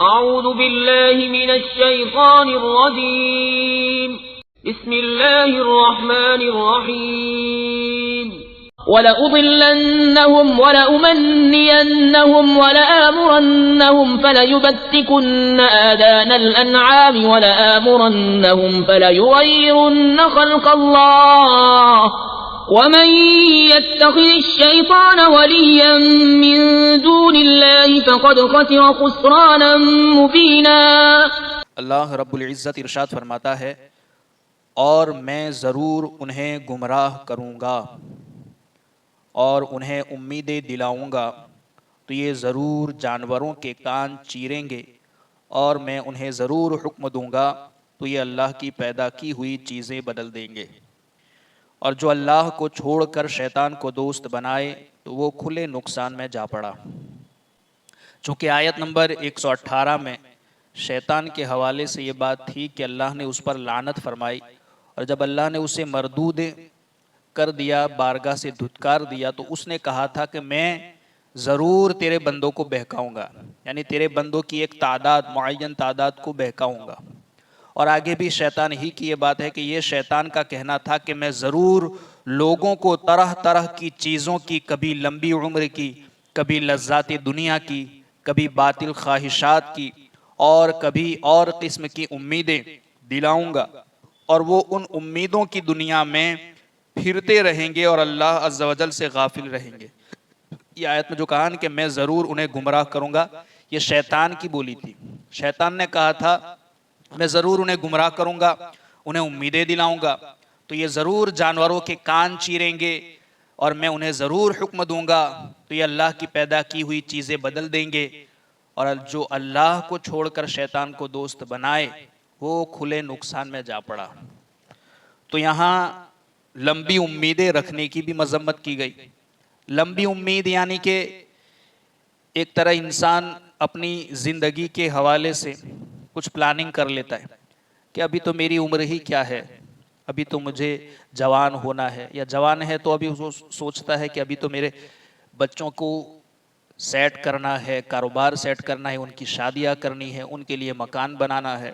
أعوذ بالله من الشيطان الرجيم بسم الله الرحمن الرحيم ولأضلنهم ولأمنينهم ولآمرنهم فليبتكن آذان الأنعام ولآمرنهم فليغيرن خلق الله ومن يتخذ الشيطان وليا من دون الله فقد خسر خسرانا مبينا۔ اللہ رب العزت ارشاد فرماتا ہے اور میں ضرور انہیں گمراہ کروں گا اور انہیں امیدیں دلاؤں گا تو یہ ضرور جانوروں کے کان چیریں گے اور میں انہیں ضرور حکم دوں گا تو یہ اللہ کی پیدا کی ہوئی چیزیں بدل دیں گے، اور جو اللہ کو چھوڑ کر شیطان کو دوست بنائے تو وہ کھلے نقصان میں جا پڑا۔ چونکہ آیت نمبر 118 میں شیطان کے حوالے سے یہ بات تھی کہ اللہ نے اس پر لعنت فرمائی، اور جب اللہ نے اسے مردود کر دیا، بارگاہ سے دھتکار دیا، تو اس نے کہا تھا کہ میں ضرور تیرے بندوں کو بہکاؤں گا، یعنی تیرے بندوں کی ایک تعداد، معین تعداد کو بہکاؤں گا۔ اور آگے بھی شیطان ہی کی یہ بات ہے کہ یہ شیطان کا کہنا تھا کہ میں ضرور لوگوں کو طرح طرح کی چیزوں کی، کبھی لمبی عمر کی، کبھی لذات دنیا کی، کبھی باطل خواہشات کی، اور کبھی اور قسم کی امیدیں دلاؤں گا، اور وہ ان امیدوں کی دنیا میں پھرتے رہیں گے اور اللہ عز و جل سے غافل رہیں گے۔ یہ آیت میں جو کہا کہ میں ضرور انہیں گمراہ کروں گا، یہ شیطان کی بولی تھی۔ شیطان نے کہا تھا میں ضرور انہیں گمراہ کروں گا، انہیں امیدیں دلاؤں گا، تو یہ ضرور جانوروں کے کان چیریں گے اور میں انہیں ضرور حکم دوں گا تو یہ اللہ کی پیدا کی ہوئی چیزیں بدل دیں گے، اور جو اللہ کو چھوڑ کر شیطان کو دوست بنائے وہ کھلے نقصان میں جا پڑا۔ تو یہاں لمبی امیدیں رکھنے کی بھی مذمت کی گئی۔ لمبی امید یعنی کہ ایک طرح انسان اپنی زندگی کے حوالے سے کچھ پلاننگ کر لیتا ہے کہ ابھی تو میری عمر ہی کیا ہے، ابھی تو مجھے جوان ہونا ہے، یا جوان ہے تو ابھی وہ سوچتا ہے کہ ابھی تو میرے بچوں کو سیٹ کرنا ہے، کاروبار سیٹ کرنا ہے، ان کی شادیاں کرنی ہے، ان کے لیے مکان بنانا ہے،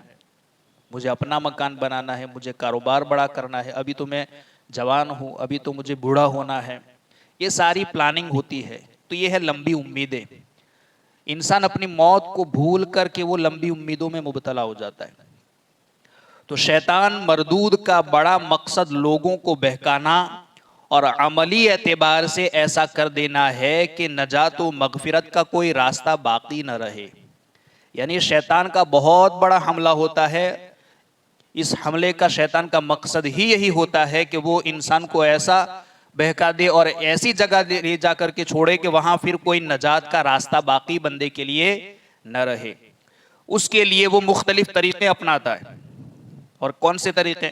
مجھے اپنا مکان بنانا ہے، مجھے کاروبار بڑا کرنا ہے، ابھی تو میں جوان ہوں، ابھی تو مجھے بوڑھا ہونا ہے۔ یہ ساری پلاننگ ہوتی ہے، تو یہ ہے لمبی امیدیں۔ انسان اپنی موت کو بھول کر کے وہ لمبی امیدوں میں مبتلا ہو جاتا ہے۔ تو شیطان مردود کا بڑا مقصد لوگوں کو بہکانا اور عملی اعتبار سے ایسا کر دینا ہے کہ نجات و مغفرت کا کوئی راستہ باقی نہ رہے۔ یعنی شیطان کا بہت بڑا حملہ ہوتا ہے، اس حملے کا شیطان کا مقصد ہی یہی ہوتا ہے کہ وہ انسان کو ایسا بہکا دے اور ایسی جگہ لے جا کر کے چھوڑے کہ وہاں پھر کوئی نجات کا راستہ باقی بندے کے لیے نہ رہے۔ اس کے لیے وہ مختلف طریقے اپناتا ہے، اور کون سے طریقے؟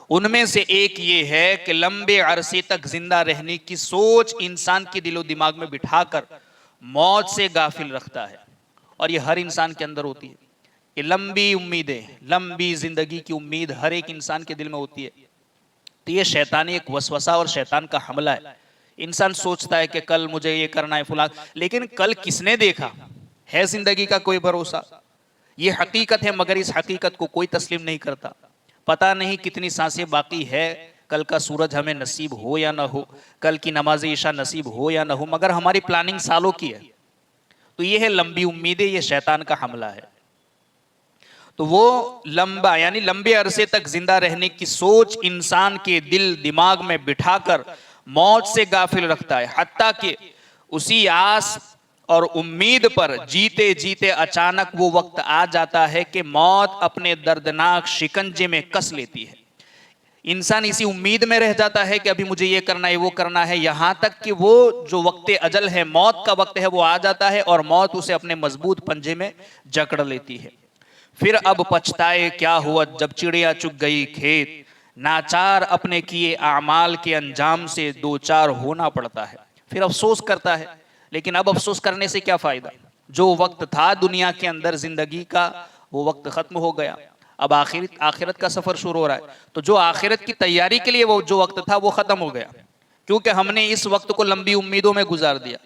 ان میں سے ایک یہ ہے کہ لمبے عرصے تک زندہ رہنے کی سوچ انسان کی دل و دماغ میں بٹھا کر موت سے غافل رکھتا ہے، اور یہ ہر انسان کے اندر ہوتی ہے کہ لمبی امیدیں، لمبی زندگی کی امید ہر ایک انسان کے دل میں ہوتی ہے۔ تو یہ شیطانی ایک وسوسہ اور شیطان کا حملہ ہے۔ انسان سوچتا ہے کہ کل مجھے یہ کرنا ہے فلاں، لیکن کل کس نے دیکھا ہے؟ زندگی کا کوئی بھروسہ؟ یہ حقیقت ہے، مگر اس حقیقت کو کوئی تسلیم نہیں کرتا۔ پتہ نہیں کتنی سانسیں باقی ہے، کل کا سورج ہمیں نصیب ہو یا نہ ہو، کل کی نماز عشاء نصیب ہو یا نہ ہو، مگر ہماری پلاننگ سالوں کی ہے۔ تو یہ ہے لمبی امیدیں، یہ شیطان کا حملہ ہے۔ تو وہ لمبا یعنی لمبے عرصے تک زندہ رہنے کی سوچ انسان کے دل دماغ میں بٹھا کر موت سے غافل رکھتا ہے، حتیٰ کہ اسی آس اور امید پر جیتے جیتے اچانک وہ وقت آ جاتا ہے کہ موت اپنے دردناک شکنجے میں کس لیتی ہے۔ انسان اسی امید میں رہ جاتا ہے کہ ابھی مجھے یہ کرنا ہے، وہ کرنا ہے، یہاں تک کہ وہ جو وقت اجل ہے، موت کا وقت ہے، وہ آ جاتا ہے اور موت اسے اپنے مضبوط پنجے میں جکڑ لیتی ہے۔ پھر اب پچھتائے کیا ہوا جب چڑیا چگ گئی کھیت، ناچار اپنے کیے اعمال کے انجام سے دو چار ہونا پڑتا ہے۔ پھر افسوس کرتا ہے، لیکن اب افسوس کرنے سے کیا فائدہ؟ جو وقت تھا دنیا کے اندر زندگی کا، وہ وقت ختم ہو گیا، اب آخرت کا سفر شروع ہو رہا ہے۔ تو جو آخرت کی تیاری کے لیے وہ جو وقت تھا وہ ختم ہو گیا، کیونکہ ہم نے اس وقت کو لمبی امیدوں میں گزار دیا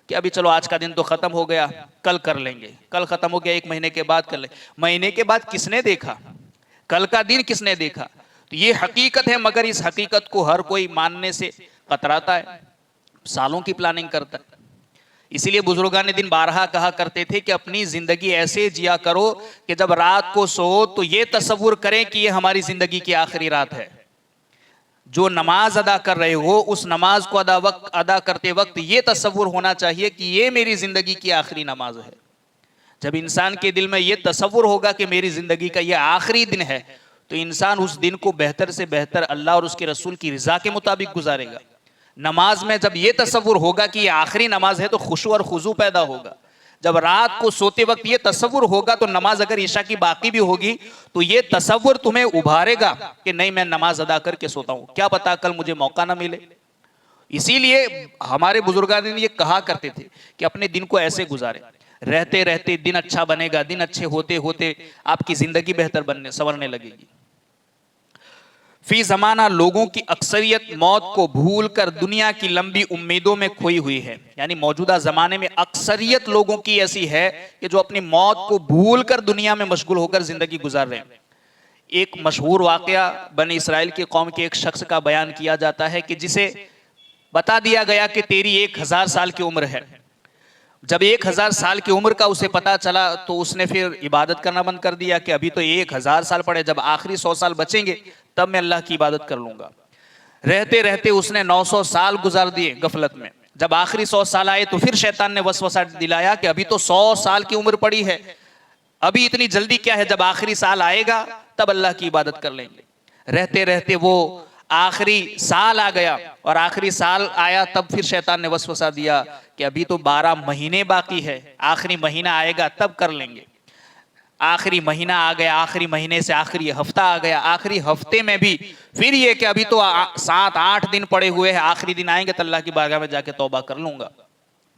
کہ ابھی چلو آج کا دن تو ختم ہو گیا، کل کر لیں گے، کل ختم ہو گیا، ایک مہینے کے بعد کر لیں گے۔ مہینے کے بعد کس نے دیکھا؟ کل کا دن کس نے دیکھا؟ تو یہ حقیقت ہے، مگر اس حقیقت کو ہر کوئی ماننے سے کتراتا ہے، سالوں کی پلاننگ کرتا ہے۔ اسی لیے بزرگان دین بارہا کہا کرتے تھے کہ اپنی زندگی ایسے جیا کرو کہ جب رات کو سو تو یہ تصور کریں کہ یہ ہماری زندگی کی آخری رات ہے۔ جو نماز ادا کر رہے ہو اس نماز کو ادا کرتے وقت یہ تصور ہونا چاہیے کہ یہ میری زندگی کی آخری نماز ہے۔ جب انسان کے دل میں یہ تصور ہوگا کہ میری زندگی کا یہ آخری دن ہے تو انسان اس دن کو بہتر سے بہتر اللہ اور اس کے رسول کی رضا کے مطابق گزارے گا۔ نماز میں جب یہ تصور ہوگا کہ یہ آخری نماز ہے تو خشوع اور خضوع پیدا ہوگا۔ جب رات کو سوتے وقت یہ تصور ہوگا تو نماز اگر عشاء کی باقی بھی ہوگی تو یہ تصور تمہیں ابھارے گا کہ نہیں میں نماز ادا کر کے سوتا ہوں، کیا پتا کل مجھے موقع نہ ملے۔ اسی لیے ہمارے بزرگان نے یہ کہا کرتے تھے کہ اپنے دن کو ایسے گزارے، رہتے رہتے دن اچھا بنے گا، دن اچھے ہوتے ہوتے آپ کی زندگی بہتر سنورنے لگے گی۔ فی زمانہ لوگوں کی اکثریت موت کو بھول کر دنیا کی لمبی امیدوں میں کھوئی ہوئی ہے، یعنی موجودہ زمانے میں اکثریت لوگوں کی ایسی ہے کہ جو اپنی موت کو بھول کر دنیا میں مشغول ہو کر زندگی گزار رہے ہیں۔ ایک مشہور واقعہ بنی اسرائیل کی قوم کے ایک شخص کا بیان کیا جاتا ہے کہ جسے بتا دیا گیا کہ تیری 1000 سال کی عمر ہے۔ جب 1000 سال کی عمر کا اسے پتا چلا تو اس نے پھر عبادت کرنا بند کر دیا کہ ابھی تو 1000 سال پڑے، جب آخری 100 سال بچیں گے تب میں اللہ کی عبادت کر لوں گا۔ رہتے رہتے اس نے 900 سال گزار دیے غفلت میں۔ جب آخری 100 سال آئے تو پھر شیطان نے وسوسہ دلایا کہ ابھی تو 100 سال کی عمر پڑی ہے، ابھی اتنی جلدی کیا ہے، جب آخری سال آئے گا تب اللہ کی عبادت کر لیں گے۔ رہتے رہتے وہ آخری سال آ گیا اور آخری سال آیا تب پھر شیطان نے وسوسہ دیا کہ ابھی تو 12 مہینے باقی ہے، آخری مہینہ آئے گا تب کر لیں گے۔ آخری مہینہ آ گیا، آخری مہینے سے آخری ہفتہ آ گیا، آخری ہفتے میں بھی پھر یہ کہ ابھی تو 7-8 دن پڑے ہوئے ہیں، آخری دن آئیں گے تو اللہ کی بارگاہ میں جا کے توبہ کر لوں گا۔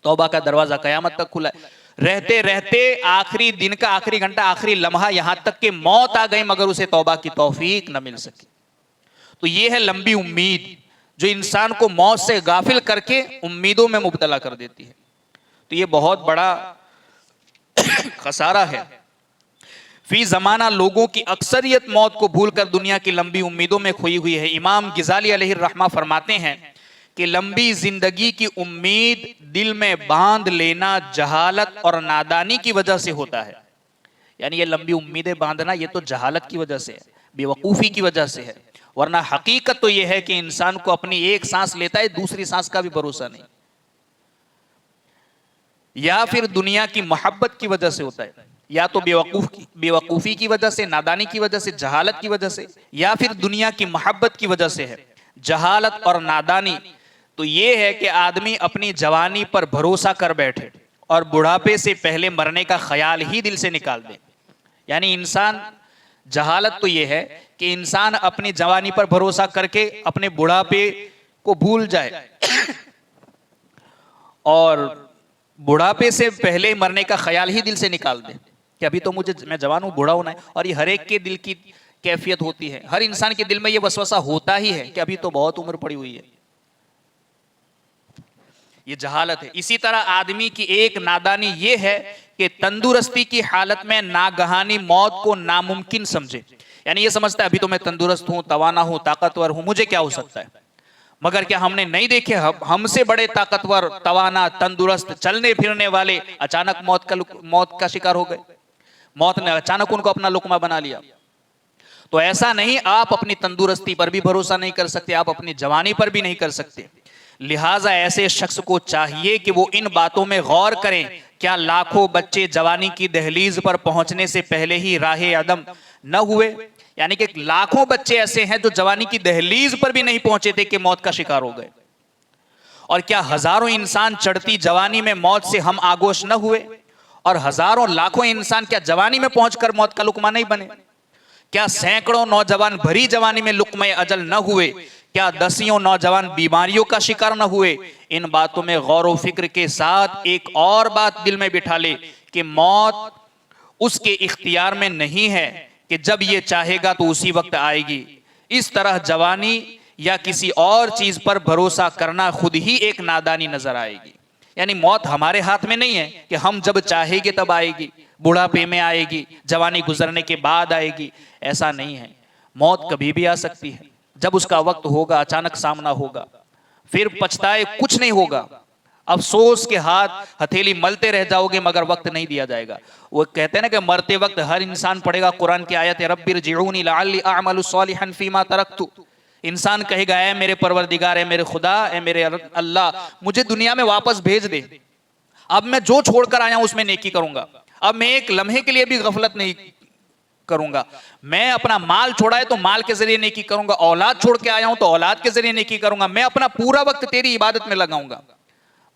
توبہ کا دروازہ قیامت تک کھلا ہے۔ رہتے رہتے آخری دن کا آخری گھنٹہ، آخری لمحہ، یہاں تک کہ موت آ گئی مگر اسے توبہ کی توفیق نہ مل سکی۔ تو یہ ہے لمبی امید جو انسان کو موت سے غافل کر کے امیدوں میں مبتلا کر دیتی ہے۔ تو یہ بہت بڑا خسارہ ہے۔ فی زمانہ لوگوں کی اکثریت موت کو بھول کر دنیا کی لمبی امیدوں میں کھوئی ہوئی ہے۔ امام غزالی علیہ الرحمہ فرماتے ہیں کہ لمبی زندگی کی امید دل میں باندھ لینا جہالت اور نادانی کی وجہ سے ہوتا ہے۔ یعنی یہ لمبی امیدیں باندھنا یہ تو جہالت کی وجہ سے ہے، بے وقوفی کی وجہ سے ہے، ورنہ حقیقت تو یہ ہے کہ انسان کو اپنی ایک سانس لیتا ہے دوسری سانس کا بھی بھروسہ نہیں، یا پھر دنیا کی محبت کی وجہ سے ہوتا ہے، یا تو بے وقوفی کی وجہ سے، نادانی کی وجہ سے، جہالت کی وجہ سے، یا پھر دنیا کی محبت کی وجہ سے ہے۔ جہالت اور نادانی تو یہ ہے کہ آدمی اپنی جوانی پر بھروسہ کر بیٹھے اور بڑھاپے سے پہلے مرنے کا خیال ہی دل سے نکال دے۔ یعنی انسان، جہالت تو یہ ہے کہ انسان اپنی جوانی پر بھروسہ کر کے اپنے بڑھاپے کو بھول جائے اور بڑھاپے سے پہلے مرنے کا خیال ہی دل سے نکال دے کہ ابھی تو میں جوان ہوں، بوڑھا ہونا ہے۔ اور یہ ہر ایک کے دل کی کیفیت ہوتی ہے، ہر انسان کے دل میں یہ وسوسہ ہوتا ہی ہے کہ ابھی تو بہت عمر پڑی ہوئی ہے۔ یہ جہالت ہے۔ اسی طرح آدمی کی ایک نادانی یہ ہے کہ تندرستی کی حالت میں ناگہانی موت کو ناممکن سمجھے۔ یعنی یہ سمجھتا ہے ابھی تو میں تندرست ہوں، توانا ہوں، طاقتور ہوں، مجھے کیا ہو سکتا ہے۔ مگر کیا ہم نے نہیں دیکھے ہم سے بڑے طاقتور، توانا، تندرست، چلنے پھرنے والے اچانک موت کا شکار ہو گئے، موت نے اچانک ان کو اپنا لقمہ بنا لیا۔ تو ایسا نہیں، آپ اپنی تندرستی پر بھی بھروسہ نہیں کر سکتے، آپ اپنی جوانی پر بھی نہیں کر سکتے۔ لہٰذا ایسے شخص کو چاہیے کہ وہ ان باتوں میں غور کریں۔ کیا لاکھوں بچے جوانی کی دہلیز پر پہنچنے سے پہلے ہی راہ عدم نہ ہوئے؟ یعنی کہ لاکھوں بچے ایسے ہیں جو جوانی کی دہلیز پر بھی نہیں پہنچے تھے کہ موت کا شکار ہو گئے۔ اور کیا ہزاروں انسان چڑھتی جوانی میں موت سے ہم آگوش نہ ہوئے؟ اور ہزاروں لاکھوں انسان کیا جوانی میں پہنچ کر موت کا لقمہ نہیں بنے؟ کیا سینکڑوں نوجوان بھری جوانی میں لقمہ اجل نہ ہوئے؟ کیا دسیوں نوجوان بیماریوں کا شکار نہ ہوئے؟ ان باتوں میں غور و فکر کے ساتھ ایک اور بات دل میں بٹھا لے کہ موت اس کے اختیار میں نہیں ہے کہ جب یہ چاہے گا تو اسی وقت آئے گی۔ اس طرح جوانی یا کسی اور چیز پر بھروسہ کرنا خود ہی ایک نادانی نظر آئے گی. یعنی موت ہمارے ہاتھ میں نہیں ہے کہ ہم جب چاہیں گے تب آئے گی، بڑھاپے میں آئے گی، جوانی گزرنے کے بعد آئے گی. ایسا نہیں ہے. موت کبھی بھی آ سکتی ہے. جب اس کا وقت ہوگا اچانک سامنا ہوگا، پھر پچھتائے کچھ نہیں ہوگا. افسوس کے ہاتھ ہتھیلی ملتے رہ جاؤ گے مگر وقت نہیں دیا جائے گا. وہ کہتے ہیں نا کہ مرتے وقت ہر انسان پڑھے گا قرآن کی آیت رب ارجعونی لعلی اعمل صالحا فیما ترکت. انسان کہے گا اے میرے پروردگار، اے میرے خدا، اے میرے اللہ، مجھے دنیا میں واپس بھیج دے. اب میں جو چھوڑ کر آیا ہوں اس میں نیکی کروں گا. اب میں ایک لمحے کے لیے بھی غفلت نہیں کروں گا. میں اپنا مال چھوڑا ہے تو مال کے ذریعے نیکی کروں گا. اولاد چھوڑ کے آیا ہوں تو اولاد کے ذریعے نیکی کروں گا. میں اپنا پورا وقت تیری عبادت میں لگاؤں گا.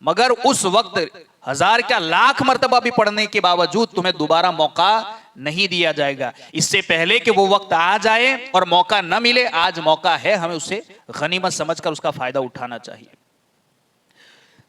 مگر اس وقت 1000 کیا لاکھ مرتبہ بھی پڑھنے کے باوجود تمہیں دوبارہ موقع نہیں دیا جائے گا. اس سے پہلے کہ وہ وقت آ جائے اور موقع نہ ملے، آج موقع ہے، ہمیں اسے غنیمت سمجھ کر اس کا فائدہ اٹھانا چاہیے.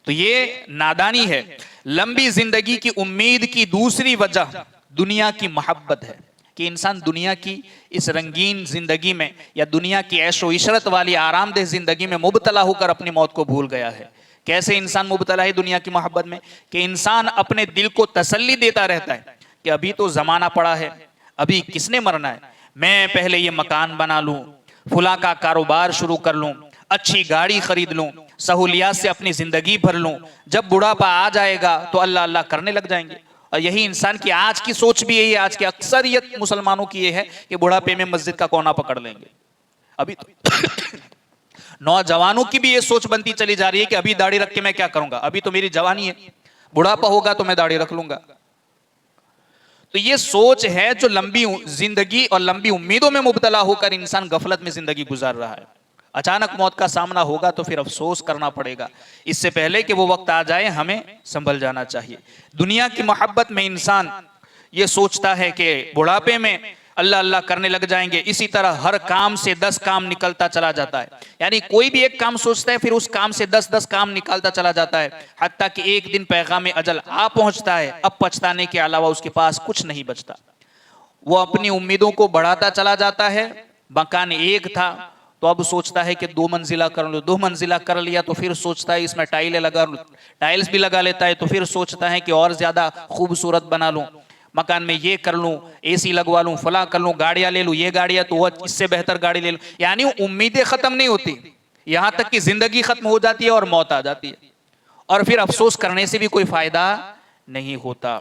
تو یہ نادانی ہے. لمبی زندگی کی امید کی دوسری وجہ دنیا کی محبت ہے کہ انسان دنیا کی اس رنگین زندگی میں یا دنیا کی عیش و عشرت والی آرام دہ زندگی میں مبتلا ہو کر اپنی موت کو بھول گیا ہے. کیسے انسان مبتلا ہے دنیا کی محبت میں؟ کہ انسان اپنے دل کو تسلی دیتا رہتا ہے کہ ابھی تو زمانہ پڑا ہے، ابھی کس نے مرنا ہے، میں پہلے یہ مکان بنا لوں، فلاں کا کاروبار شروع کر لوں، اچھی گاڑی خرید لوں، سہولیات سے اپنی زندگی بھر لوں، جب بڑھاپا آ جائے گا تو اللہ اللہ کرنے لگ جائیں گے. اور یہی انسان کی آج کی سوچ بھی یہی ہے. آج کی اکثریت مسلمانوں کی یہ ہے کہ بڑھاپے میں مسجد کا کونا پکڑ لیں گے. ابھی تو نوجوانوں کی بھی یہ سوچ بنتی چلی جا رہی ہے کہ ابھی داڑھی رکھ کے میں کیا کروں گا، ابھی تو میری جوانی ہے، بڑھاپا ہوگا تو میں داڑھی رکھ لوں گا. تو یہ سوچ ہے جو لمبی زندگی اور لمبی امیدوں میں مبتلا ہو کر انسان غفلت میں زندگی گزار رہا ہے. اچانک موت کا سامنا ہوگا تو پھر افسوس کرنا پڑے گا. اس سے پہلے کہ وہ وقت آ جائے ہمیں سنبھل جانا چاہیے. دنیا کی محبت میں انسان یہ سوچتا ہے کہ بڑھاپے میں اللہ اللہ کرنے لگ جائیں گے. اسی طرح ہر کام سے 10 کام نکلتا چلا جاتا ہے. یعنی کوئی بھی ایک کام سوچتا ہے پھر اس کام سے 10 کام نکالتا چلا جاتا ہے، حتیٰ کہ ایک دن پیغام اجل آ پہنچتا ہے. اب پچھتانے کے علاوہ اس کے پاس کچھ نہیں بچتا. وہ اپنی امیدوں کو بڑھاتا چلا جاتا ہے. مکان ایک تھا تو اب سوچتا ہے کہ 2 منزلہ کر لو. 2 منزلہ کر لیا تو پھر سوچتا ہے اس میں ٹائلیں لگا لوں. ٹائلز بھی لگا لیتا ہے تو پھر سوچتا ہے کہ اور زیادہ خوبصورت بنا لوں. مکان میں یہ کر لوں، اے سی لگوا لوں، فلاں کر لوں، گاڑیاں لے لوں، یہ گاڑیاں تو اس سے بہتر گاڑی لے لوں. یعنی امیدیں ختم نہیں ہوتی، یہاں تک کہ زندگی ختم ہو جاتی ہے اور موت آ جاتی ہے. اور پھر افسوس کرنے سے بھی کوئی فائدہ نہیں ہوتا.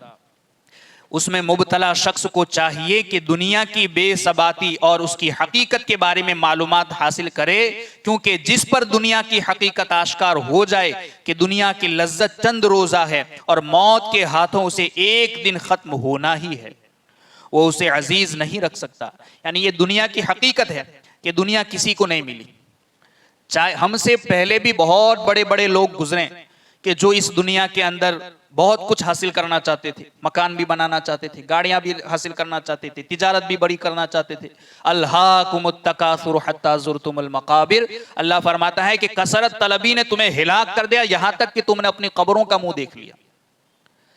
اس میں مبتلا شخص کو چاہیے کہ دنیا کی بے ثباتی اور اس کی حقیقت کے بارے میں معلومات حاصل کرے، کیونکہ جس پر دنیا کی حقیقت آشکار ہو جائے کہ دنیا کی لذت چند روزہ ہے اور موت کے ہاتھوں اسے ایک دن ختم ہونا ہی ہے، وہ اسے عزیز نہیں رکھ سکتا. یعنی یہ دنیا کی حقیقت ہے کہ دنیا کسی کو نہیں ملی. چاہے ہم سے پہلے بھی بہت بڑے بڑے لوگ گزرے کہ جو اس دنیا کے اندر بہت کچھ حاصل کرنا چاہتے تھے، مکان بھی بنانا چاہتے تھے، گاڑیاں بھی حاصل کرنا چاہتے تھے، تجارت بھی بڑی کرنا چاہتے تھے. الہاکم التکاثر حتی زرتم المقابر. اللہ فرماتا ہے کہ کثرت طلبی نے تمہیں ہلاک کر دیا یہاں تک کہ تم نے اپنی قبروں کا منہ دیکھ لیا.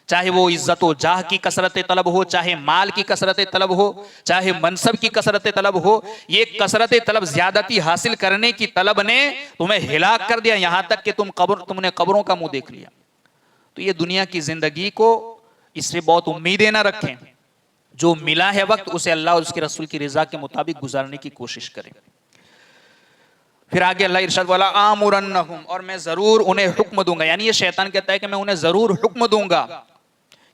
چاہے وہ عزت و جاہ کی کثرت طلب ہو، چاہے مال کی کثرت طلب ہو، چاہے منصب کی کثرت طلب ہو، یہ کثرت طلب زیادتی حاصل کرنے کی طلب نے تمہیں ہلاک کر دیا یہاں تک کہ تم نے قبروں کا منہ دیکھ لیا. تو یہ دنیا کی زندگی کو اس سے بہت امیدیں نہ رکھیں. جو ملا ہے وقت اسے اللہ اور اس کے رسول کی رضا کے مطابق گزارنے کی کوشش کریں. پھر آگے اللہ ارشاد والا آمرنہم، اور میں ضرور انہیں حکم دوں گا. یعنی یہ شیطان کہتا ہے کہ میں انہیں ضرور حکم دوں گا.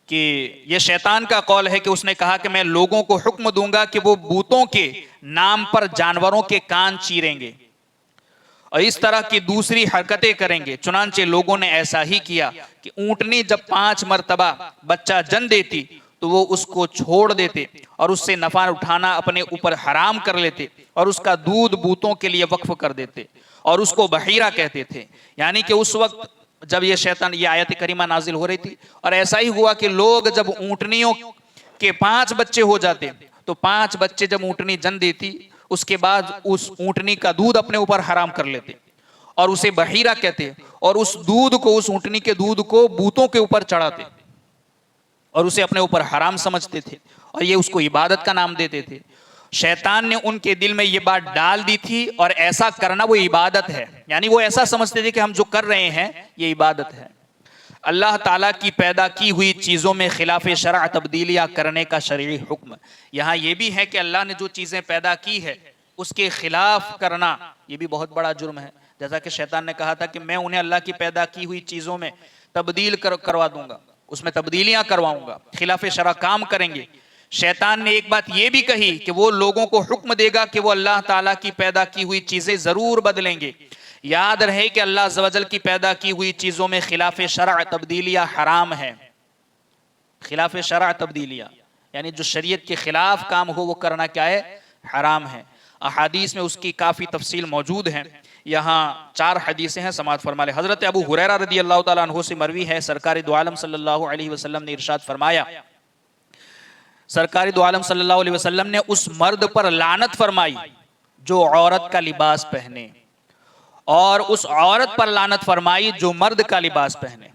کہ یہ شیطان کا قول ہے کہ اس نے کہا کہ میں لوگوں کو حکم دوں گا کہ وہ بتوں کے نام پر جانوروں کے کان چیریں گے اور اس طرح کی دوسری حرکتیں کریں گے. چنانچہ لوگوں نے ایسا ہی کیا کہ اونٹنی جب 5 مرتبہ بچہ جن دیتی تو وہ اس کو چھوڑ دیتے اور اس سے نفع اٹھانا اپنے اوپر حرام کر لیتے اور اس کا دودھ بوتوں کے لیے وقف کر دیتے اور اس کو بحیرہ کہتے تھے. یعنی کہ اس وقت جب یہ شیطان یہ آیت کریمہ نازل ہو رہی تھی اور ایسا ہی ہوا کہ لوگ جب اونٹنیوں کے 5 بچے ہو جاتے تو 5 بچے جب اونٹنی جن دیتی اس کے بعد اس اونٹنی کا دودھ اپنے اوپر حرام کر لیتے اور اسے بحیرہ کہتے اور اس دودھ کو، اس اونٹنی کے دودھ کو بوتوں کے اوپر چڑھاتے اور اسے اپنے اوپر حرام سمجھتے تھے اور یہ اس کو عبادت کا نام دیتے تھے. شیطان نے ان کے دل میں یہ بات ڈال دی تھی اور ایسا کرنا وہ عبادت ہے، یعنی وہ ایسا سمجھتے تھے کہ ہم جو کر رہے ہیں یہ عبادت ہے۔ اللہ تعالیٰ کی پیدا کی ہوئی چیزوں میں خلاف شرع تبدیلیاں کرنے کا شرعی حکم، یہاں یہ بھی ہے کہ اللہ نے جو چیزیں پیدا کی ہے اس کے خلاف کرنا یہ بھی بہت بڑا جرم ہے، جیسا کہ شیطان نے کہا تھا کہ میں انہیں اللہ کی پیدا کی ہوئی چیزوں میں تبدیل کروا دوں گا، اس میں تبدیلیاں کرواؤں گا، خلاف شرع کام کریں گے۔ شیطان نے ایک بات یہ بھی کہی کہ وہ لوگوں کو حکم دے گا کہ وہ اللہ تعالیٰ کی پیدا کی ہوئی چیزیں ضرور بدلیں گے۔ یاد رہے کہ اللہ عز و جل کی پیدا کی ہوئی چیزوں میں خلاف شرع تبدیلیاں حرام ہیں، خلاف شرع تبدیلیاں یعنی جو شریعت کے خلاف کام ہو وہ کرنا کیا ہے؟ حرام ہے۔ احادیث میں اس کی کافی تفصیل موجود ہے، یہاں 4 حدیثیں ہیں، سماعت فرما لیں۔ حضرت ابو ہریرہ رضی اللہ تعالیٰ عنہ سے مروی ہے، سرکار دو عالم صلی اللہ علیہ وسلم نے ارشاد فرمایا، سرکار دو عالم صلی اللہ علیہ وسلم نے اس مرد پر لعنت فرمائی جو عورت کا لباس پہنے، اور اس عورت پر لعنت فرمائی جو مرد کا لباس پہنے،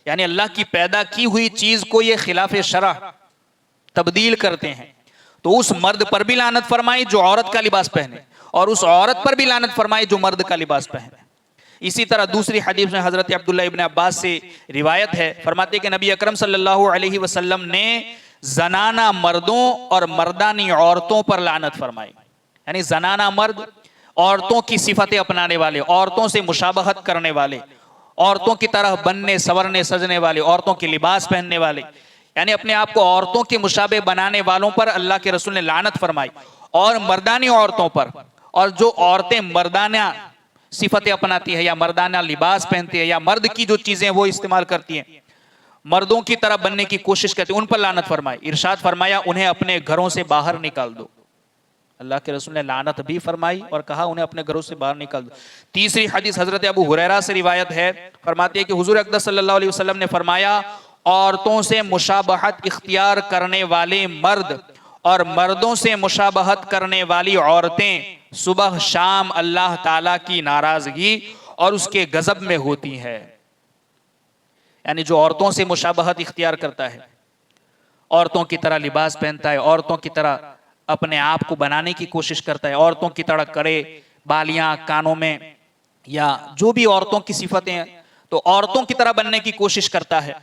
یعنی اللہ کی پیدا کی ہوئی چیز کو یہ خلاف شرع تبدیل کرتے ہیں، تو اس مرد پر بھی لعنت فرمائی جو عورت کا لباس پہنے، اور اس عورت پر بھی لعنت فرمائی جو مرد کا لباس پہنے۔ اسی طرح دوسری حدیث میں حضرت عبداللہ ابن عباس سے روایت ہے، فرماتے کہ نبی اکرم صلی اللہ علیہ وسلم نے زنانہ مردوں اور مردانی عورتوں پر لعنت فرمائی، یعنی زنانہ مرد عورتوں کی صفتیں اپنانے والے، عورتوں سے مشابہت کرنے والے، عورتوں کی طرح بننے سورنے سجنے والے، عورتوں کے لباس پہننے والے، یعنی اپنے آپ کو عورتوں کے مشابہ بنانے والوں پر اللہ کے رسول نے لعنت فرمائی، اور مردانی عورتوں پر، اور جو عورتیں مردانہ صفتیں اپناتی ہیں یا مردانہ لباس پہنتی ہیں یا مرد کی جو چیزیں وہ استعمال کرتی ہیں، مردوں کی طرح بننے کی کوشش کرتی ہیں، ان پر لعنت فرمائی۔ ارشاد فرمایا انہیں اپنے گھروں سے باہر نکال دو، اللہ کے رسول نے لعنت بھی فرمائی اور کہا انہیں اپنے گھروں سے باہر نکال دو۔ تیسری حدیث حضرت ابو ہریرہ سے روایت ہے، فرماتے ہیں کہ حضور اقدس صلی اللہ علیہ وسلم نے فرمایا، عورتوں سے مشابہت اختیار کرنے والے مرد اور مردوں سے مشابہت کرنے والی عورتیں صبح شام اللہ تعالیٰ کی ناراضگی اور اس کے غضب میں ہوتی ہیں، یعنی جو عورتوں سے مشابہت اختیار کرتا ہے، عورتوں کی طرح لباس پہنتا ہے، عورتوں کی طرح اپنے آپ کو بنانے کی کوشش کرتا ہے، عورتوں کی طرح کرے بالیاں کانوں میں یا جو بھی عورتوں کی صفتیں ہیں تو عورتوں کی طرح بننے کی کوشش کرتا ہے۔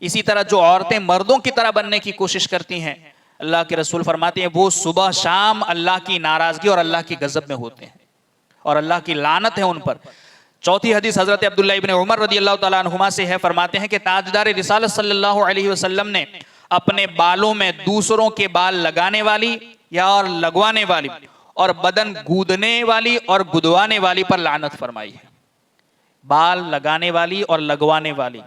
اسی طرح جو عورتیں مردوں کی طرح بننے کی کوشش کرتی ہیں، اللہ کے رسول فرماتے ہیں وہ صبح شام اللہ کی ناراضگی اور اللہ کی غضب میں ہوتے ہیں اور اللہ کی لعنت ہے ان پر۔ چوتھی حدیث حضرت عبداللہ ابن عمر رضی اللہ تعالیٰ عنہما سے ہے، فرماتے ہیں کہ تاجدار رسالت صلی اللہ علیہ وسلم نے اپنے بالوں میں دوسروں کے بال لگانے والی یا اور لگوانے والی اور بدن گودنے والی اور گدوانے والی پر لعنت فرمائی ہے۔ بال لگانے والی اور لگوانے والی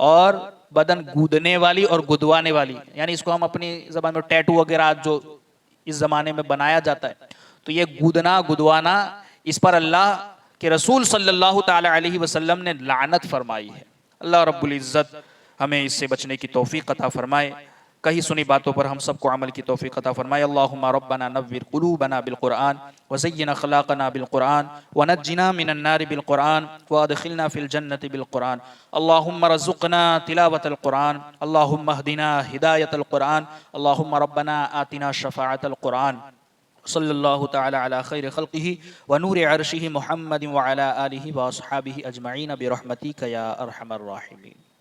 اور بدن گودنے والی اور گدوانے والی، یعنی اس کو ہم اپنی زبان میں ٹیٹو وغیرہ جو اس زمانے میں بنایا جاتا ہے، تو یہ گودنا گدوانا اس پر اللہ کہ رسول صلی اللہ تعالی علیہ وسلم نے لعنت فرمائی ہے۔ اللہ رب العزت ہمیں اس سے بچنے کی توفیق عطا فرمائے، کہیں سنی باتوں پر ہم سب کو عمل کی توفیق عطا فرمائے۔ اللہم ربنا نور قلوبنا بالقرآن وزین اخلاقنا بالقرآن ونجنا من النار بالقرآن وادخلنا فی الجنة بالقرآن۔ اللہم رزقنا تلاوة القرآن، اللہم اہدنا ہدایت القرآن، اللہم ربنا آتنا شفاعت القرآن۔ صلی اللہ تعالی علی خیر خلقہ ونور عرشہ محمد وعلی آلہ واصحابہ اجمعین برحمتک یا ارحم الراحمین۔